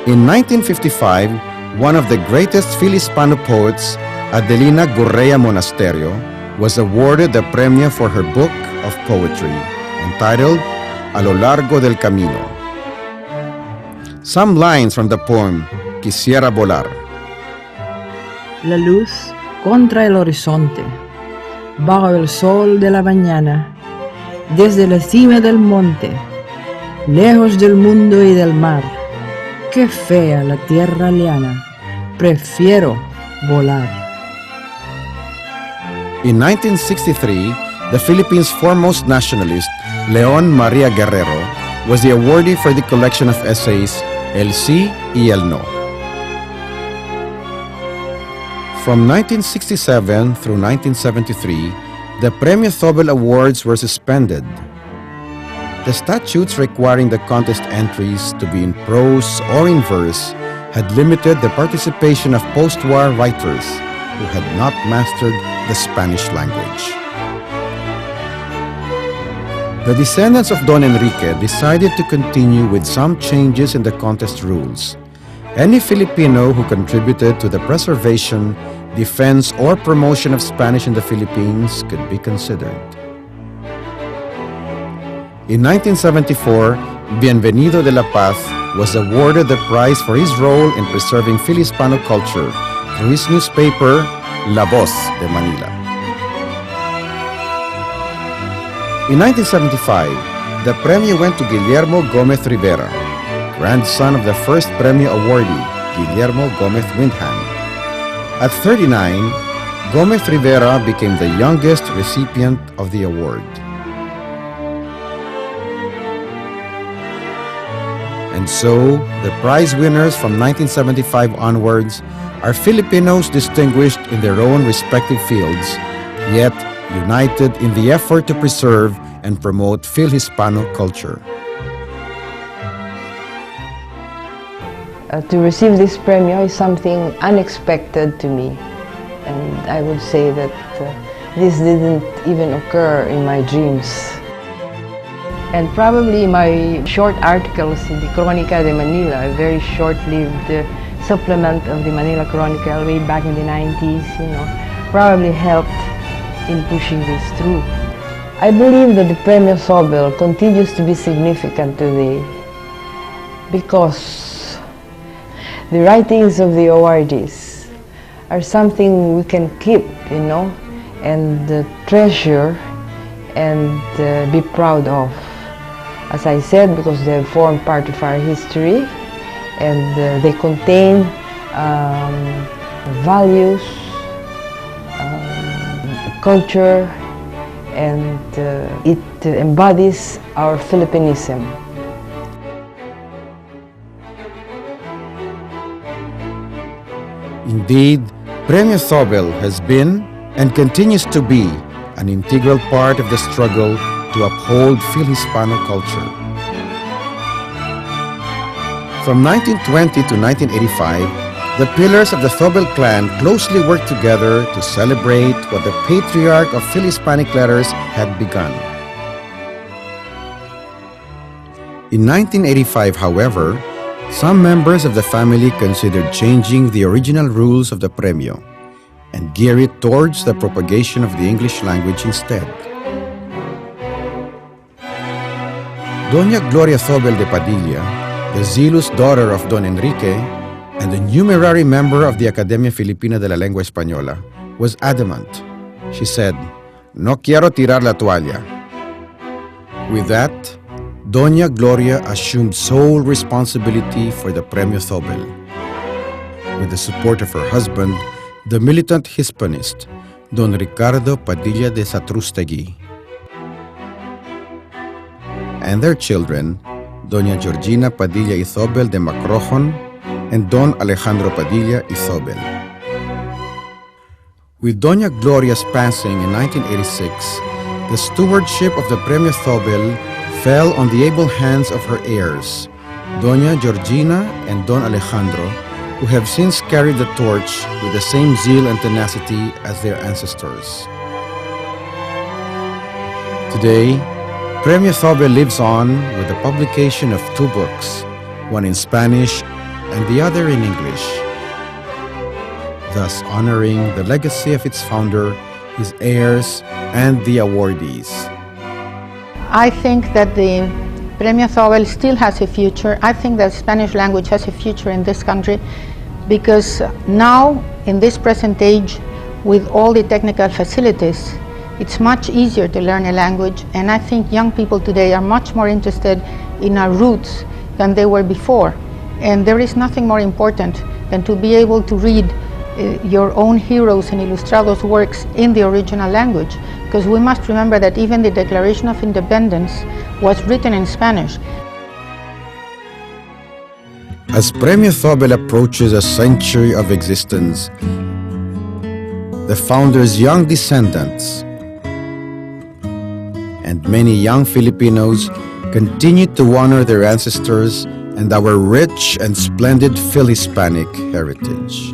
In 1955, one of the greatest Filispano poets, Adelina Gurrea Monasterio, was awarded the premio for her book of poetry, entitled A lo largo del camino. Some lines from the poem, Quisiera volar. La luz contra el horizonte, bajo el sol de la mañana, desde la cima del monte, lejos del mundo y del mar. Qué fea la tierra llana, prefiero volar. In 1963, the Philippines' foremost nationalist, Leon Maria Guerrero, was the awardee for the collection of essays El Sí y El No. From 1967 through 1973, the Premio Zóbel Awards were suspended. The statutes requiring the contest entries to be in prose or in verse had limited the participation of post-war writers who had not mastered the Spanish language. The descendants of Don Enrique decided to continue with some changes in the contest rules. Any Filipino who contributed to the preservation, defense, or promotion of Spanish in the Philippines could be considered. In 1974, Bienvenido de la Paz was awarded the prize for his role in preserving Filispano culture through his newspaper, La Voz de Manila. In 1975, the premio went to Guillermo Gomez Rivera, grandson of the first premio awardee, Guillermo Gomez Windham. At 39, Gomez Rivera became the youngest recipient of the award. And so, the prize winners from 1975 onwards are Filipinos distinguished in their own respective fields, yet united in the effort to preserve and promote Fil-Hispano culture. To receive this premio is something unexpected to me, and I would say that this didn't even occur in my dreams. And probably my short articles in the Crónica de Manila, a very short-lived supplement of the Manila Chronicle way back in the 90s, probably helped in pushing this through. I believe that the Premio Zóbel continues to be significant today because the writings of the awardees are something we can keep, and treasure and be proud of. As I said, because they form part of our history and they contain values, culture, and it embodies our Filipinism. Indeed, Premio Zóbel has been and continues to be an integral part of the struggle to uphold Fil-Hispano culture. From 1920 to 1985, the pillars of the Zóbel clan closely worked together to celebrate what the patriarch of Fil-Hispanic letters had begun. In 1985, however, some members of the family considered changing the original rules of the premio and gear it towards the propagation of the English language instead. Doña Gloria Zóbel de Padilla, the zealous daughter of Don Enrique and a numerary member of the Academia Filipina de la Lengua Española, was adamant. She said, "No quiero tirar la toalla." With that, Doña Gloria assumed sole responsibility for the Premio Zóbel. With the support of her husband, the militant Hispanist, Don Ricardo Padilla de Satrústegui, and their children, Doña Georgina Padilla y Zóbel de Macrojon and Don Alejandro Padilla y Zóbel. With Doña Gloria's passing in 1986, the stewardship of the Premio Zóbel fell on the able hands of her heirs, Doña Georgina and Don Alejandro, who have since carried the torch with the same zeal and tenacity as their ancestors. Today, Premio Zóbel lives on with the publication of 2 books, one in Spanish and the other in English, thus honoring the legacy of its founder, his heirs, and the awardees. I think that the Premio Zóbel still has a future. I think that Spanish language has a future in this country because now, in this present age, with all the technical facilities, it's much easier to learn a language, and I think young people today are much more interested in our roots than they were before. And there is nothing more important than to be able to read your own heroes and ilustrados works in the original language, because we must remember that even the Declaration of Independence was written in Spanish. As Premio Zóbel approaches a century of existence, the founder's young descendants and many young Filipinos continue to honor their ancestors and our rich and splendid Phil-Hispanic heritage.